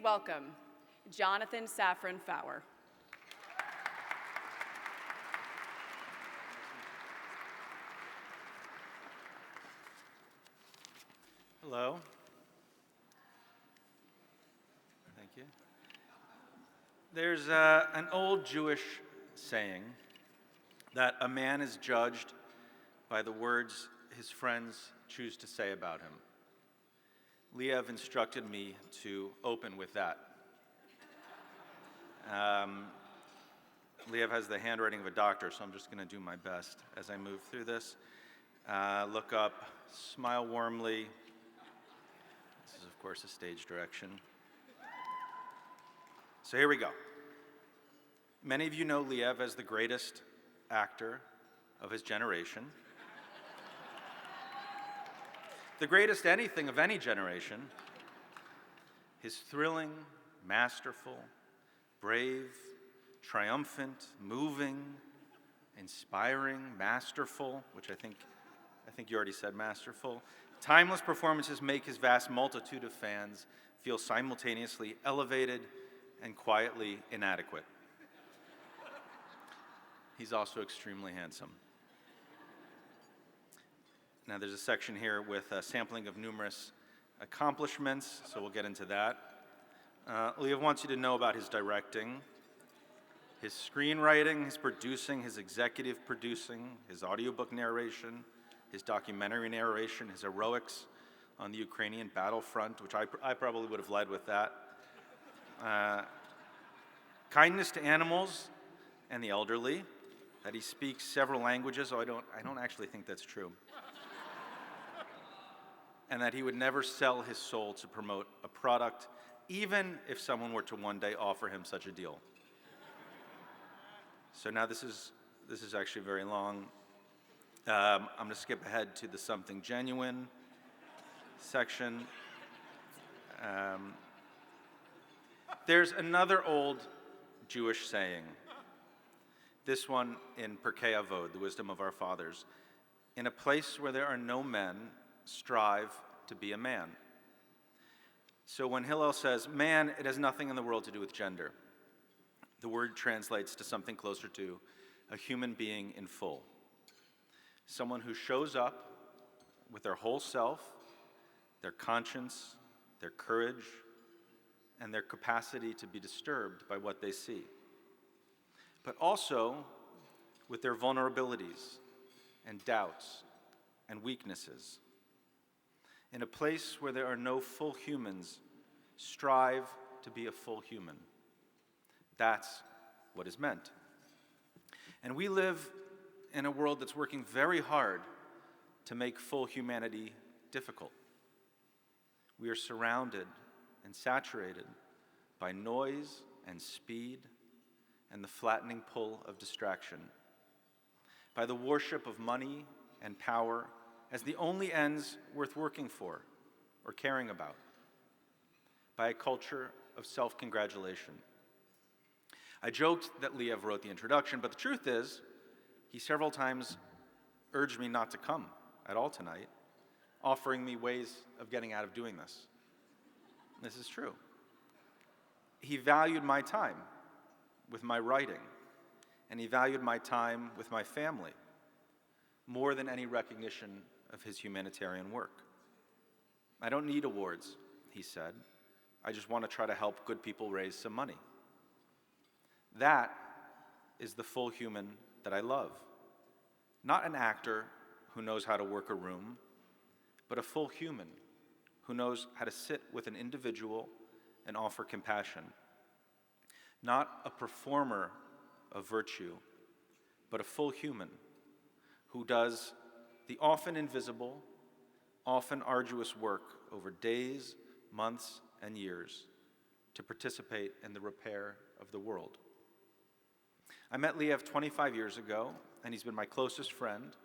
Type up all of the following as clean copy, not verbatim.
Please welcome Jonathan Safran Fowler. Hello. Thank you. There's an old Jewish saying that a man is judged by the words his friends choose to say about him. Liev instructed me to open with that. Liev has the handwriting of a doctor, so I'm just going to do my best as I move through this. Look up, smile warmly. This is, of course, a stage direction. So here we go. Many of you know Liev as the greatest actor of his generation. The greatest anything of any generation. His thrilling, masterful, brave, triumphant, moving, inspiring, masterful, which I think you already said masterful. Timeless performances make his vast multitude of fans feel simultaneously elevated and quietly inadequate. He's also extremely handsome. Now there's a section here with a sampling of numerous accomplishments, so we'll get into that. Liev wants you to know about his directing, his screenwriting, his producing, his executive producing, his audiobook narration, his documentary narration, his heroics on the Ukrainian battlefront, which I probably would have led with that. Kindness to animals and the elderly, that he speaks several languages, so I don't actually think that's true. And that he would never sell his soul to promote a product, even if someone were to one day offer him such a deal. So now this is actually very long. I'm going to skip ahead to the something genuine section. There's another old Jewish saying, this one in Pirkei Avot, the wisdom of our fathers. In a place where there are no men, strive to be a man. So when Hillel says, man, it has nothing in the world to do with gender. The word translates to something closer to a human being in full. Someone who shows up with their whole self, their conscience, their courage, and their capacity to be disturbed by what they see. But also with their vulnerabilities and doubts and weaknesses. In a place where there are no full humans, strive to be a full human. That's what is meant. And we live in a world that's working very hard to make full humanity difficult. We are surrounded and saturated by noise and speed and the flattening pull of distraction, by the worship of money and power as the only ends worth working for or caring about, by a culture of self-congratulation. I joked that Liev wrote the introduction, but the truth is, he several times urged me not to come at all tonight, offering me ways of getting out of doing this. This is true. He valued my time with my writing, and he valued my time with my family more than any recognition of his humanitarian work. I don't need awards, he said. I just want to try to help good people raise some money. That is the full human that I love. Not an actor who knows how to work a room, but a full human who knows how to sit with an individual and offer compassion. Not a performer of virtue, but a full human who does the often invisible, often arduous work over days, months, and years to participate in the repair of the world. I met Liev 25 years ago, and he's been my closest friend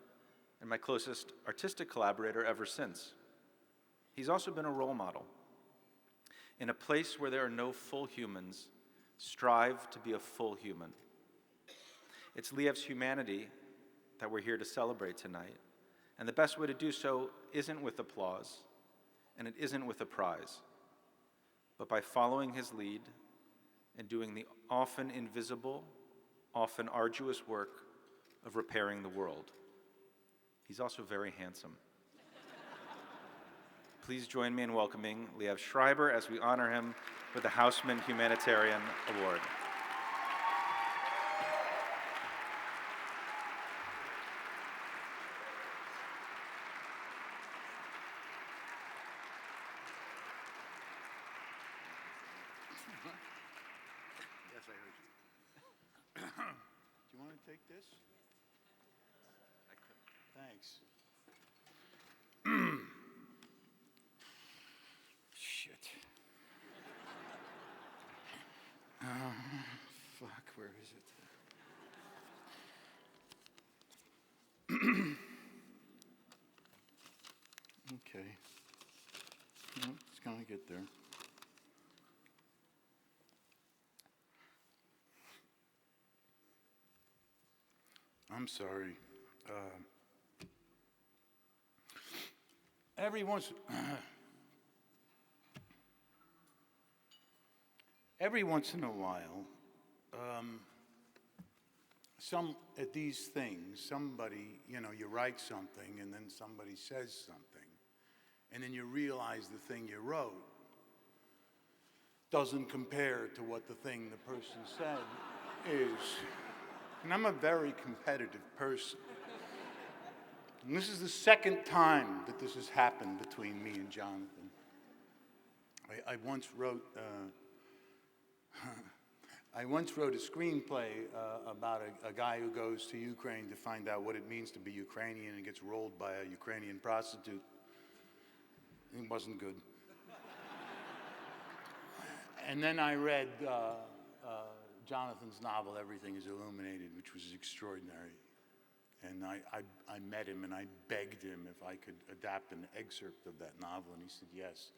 and my closest artistic collaborator ever since. He's also been a role model. In a place where there are no full humans, strive to be a full human. It's Liev's humanity that we're here to celebrate tonight, and the best way to do so isn't with applause, and it isn't with a prize, but by following his lead and doing the often invisible, often arduous work of repairing the world. He's also very handsome. Please join me in welcoming Liev Schreiber as we honor him with the Hausman Humanitarian Award. Yes, I heard you. Do you want to take this? I could. Thanks. Shit. Fuck, where is it? Okay. Well, it's gonna get there. I'm sorry. Every once in a while, at these things, somebody, you write something and then somebody says something, and then you realize the thing you wrote doesn't compare to what the thing the person said is. And I'm a very competitive person. And this is the second time that this has happened between me and Jonathan. I once wrote a screenplay about a guy who goes to Ukraine to find out what it means to be Ukrainian and gets rolled by a Ukrainian prostitute. It wasn't good. And then I read Jonathan's novel, Everything is Illuminated, which was extraordinary. And I met him and I begged him if I could adapt an excerpt of that novel, and he said yes.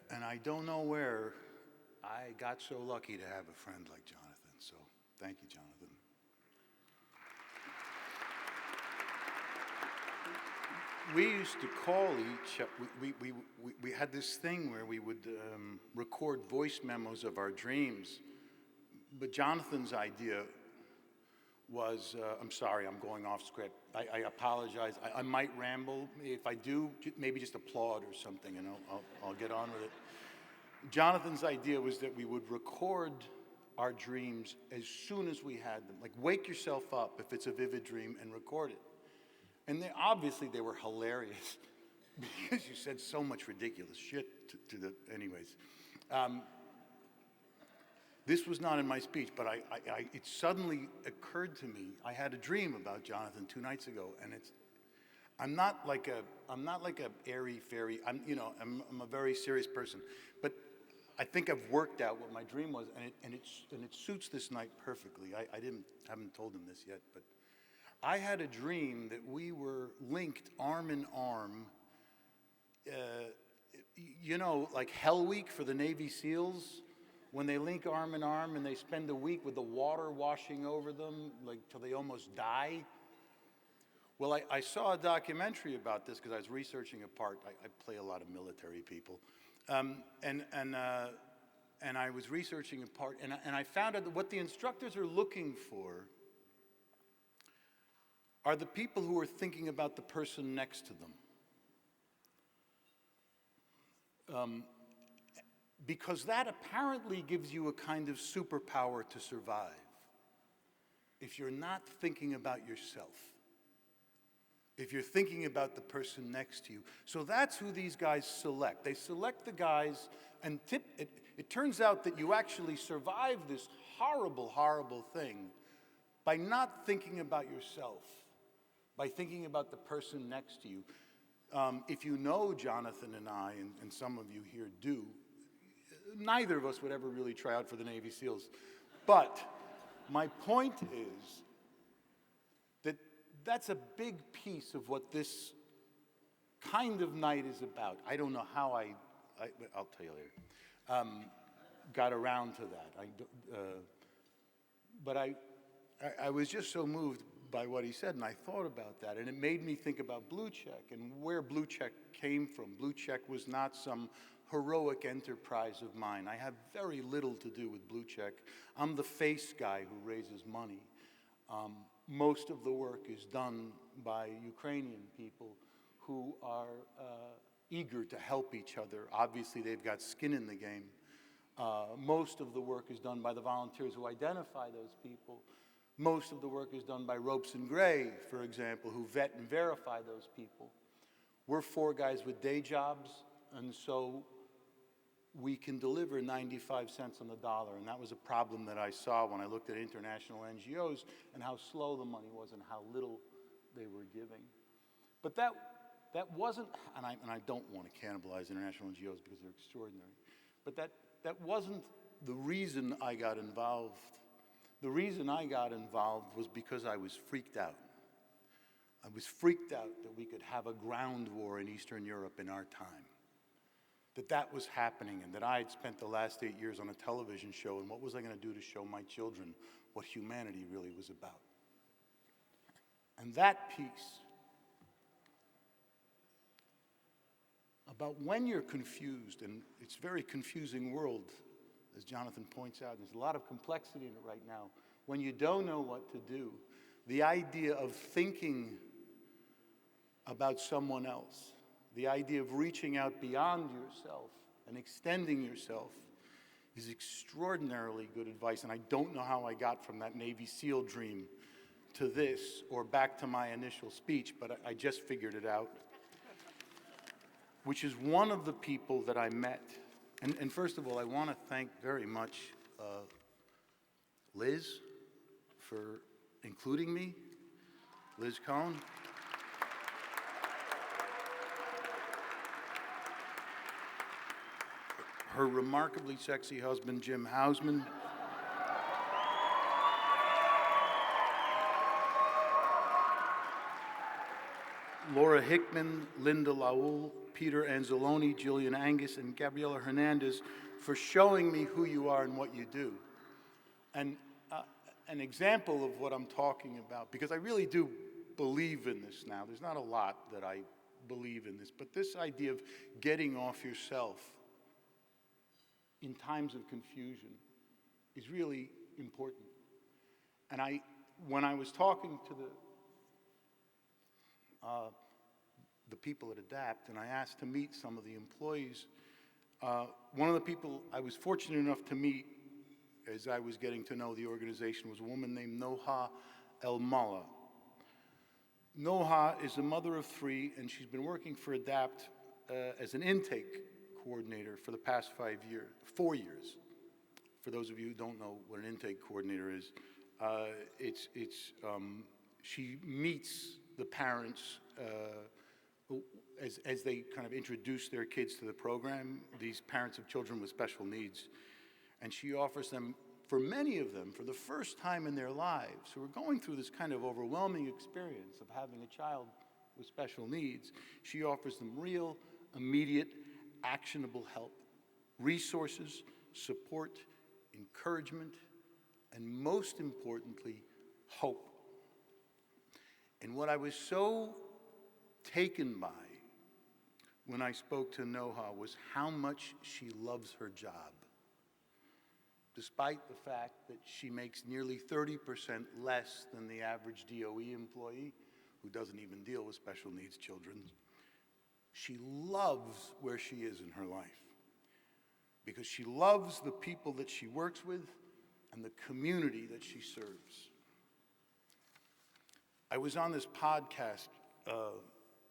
And I don't know where I got so lucky to have a friend like Jonathan, so thank you, Jonathan. We used to call we had this thing where we would record voice memos of our dreams, but Jonathan's idea was, I'm sorry, I'm going off script. I apologize. I might ramble. If I do, maybe just applaud or something, and I'll get on with it. Jonathan's idea was that we would record our dreams as soon as we had them. Like, wake yourself up if it's a vivid dream and record it. And obviously they were hilarious because you said so much ridiculous shit anyways. This was not in my speech, but it suddenly occurred to me. I had a dream about Jonathan 2 nights ago, and I'm not like a airy fairy. I'm a very serious person, but I think I've worked out what my dream was, and it suits this night perfectly. I haven't told him this yet, but I had a dream that we were linked arm in arm. Like Hell Week for the Navy SEALs, when they link arm in arm and they spend a week with the water washing over them, like till they almost die. Well, I saw a documentary about this because I was researching a part. I play a lot of military people, and I was researching a part, and I found out that what the instructors are looking for are the people who are thinking about the person next to them. Because that apparently gives you a kind of superpower to survive. If you're not thinking about yourself, if you're thinking about the person next to you. So that's who these guys select. They select the guys, and it turns out that you actually survive this horrible, horrible thing by not thinking about yourself, by thinking about the person next to you. If you know Jonathan and I, and some of you here do, neither of us would ever really try out for the Navy SEALs. But my point is that that's a big piece of what this kind of night is about. I don't know how I'll tell you later, got around to that. But I was just so moved by what he said, and I thought about that, and it made me think about Blue Check and where Blue Check came from. Blue Check was not some heroic enterprise of mine. I have very little to do with Blue Check. I'm the face guy who raises money. Most of the work is done by Ukrainian people who are eager to help each other. Obviously, they've got skin in the game. Most of the work is done by the volunteers who identify those people. Most of the work is done by Ropes and Gray, for example, who vet and verify those people. We're 4 guys with day jobs, and so we can deliver 95 cents on the dollar. And that was a problem that I saw when I looked at international NGOs and how slow the money was and how little they were giving. But that wasn't, and I don't want to cannibalize international NGOs because they're extraordinary, but that wasn't the reason I got involved. The reason I got involved was because I was freaked out. I was freaked out that we could have a ground war in Eastern Europe in our time, that was happening, and that I had spent the last 8 years on a television show, and what was I going to do to show my children what humanity really was about? And that piece about when you're confused, and it's a very confusing world, as Jonathan points out, there's a lot of complexity in it right now. When you don't know what to do, the idea of thinking about someone else, the idea of reaching out beyond yourself and extending yourself is extraordinarily good advice. And I don't know how I got from that Navy SEAL dream to this or back to my initial speech, but I just figured it out, which is one of the people that I met. And first of all, I want to thank very much Liz for including me, Liz Cohn. Her remarkably sexy husband, Jim Hausman. Laura Hickman, Linda Laul, Peter Anzalone, Jillian Angus, and Gabriela Hernandez for showing me who you are and what you do. And an example of what I'm talking about, because I really do believe in this now. There's not a lot that I believe in this, but this idea of getting off yourself in times of confusion is really important. And when I was talking to the people at ADAPT, and I asked to meet some of the employees, one of the people I was fortunate enough to meet as I was getting to know the organization was a woman named Noha El-Malla. Noha is a mother of 3, and she's been working for ADAPT as an intake coordinator for the past 4 years. For those of you who don't know what an intake coordinator is, she meets the parents as they kind of introduce their kids to the program, these parents of children with special needs. And she offers them, for many of them, for the first time in their lives, who are going through this kind of overwhelming experience of having a child with special needs, she offers them real, immediate, actionable help, resources, support, encouragement, and most importantly, hope. And what I was so taken by when I spoke to Noha was how much she loves her job, despite the fact that she makes nearly 30% less than the average DOE employee who doesn't even deal with special needs children. She loves where she is in her life because she loves the people that she works with and the community that she serves. I was on this podcast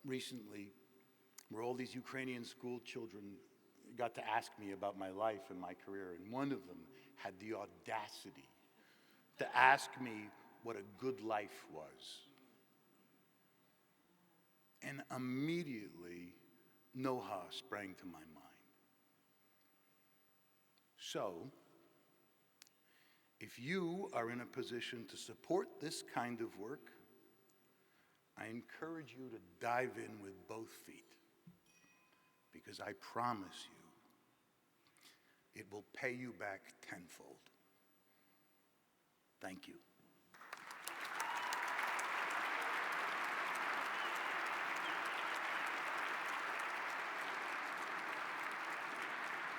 recently where all these Ukrainian school children got to ask me about my life and my career, and one of them had the audacity to ask me what a good life was. And immediately, Noha sprang to my mind. So, if you are in a position to support this kind of work, I encourage you to dive in with both feet, because I promise you, it will pay you back tenfold. Thank you.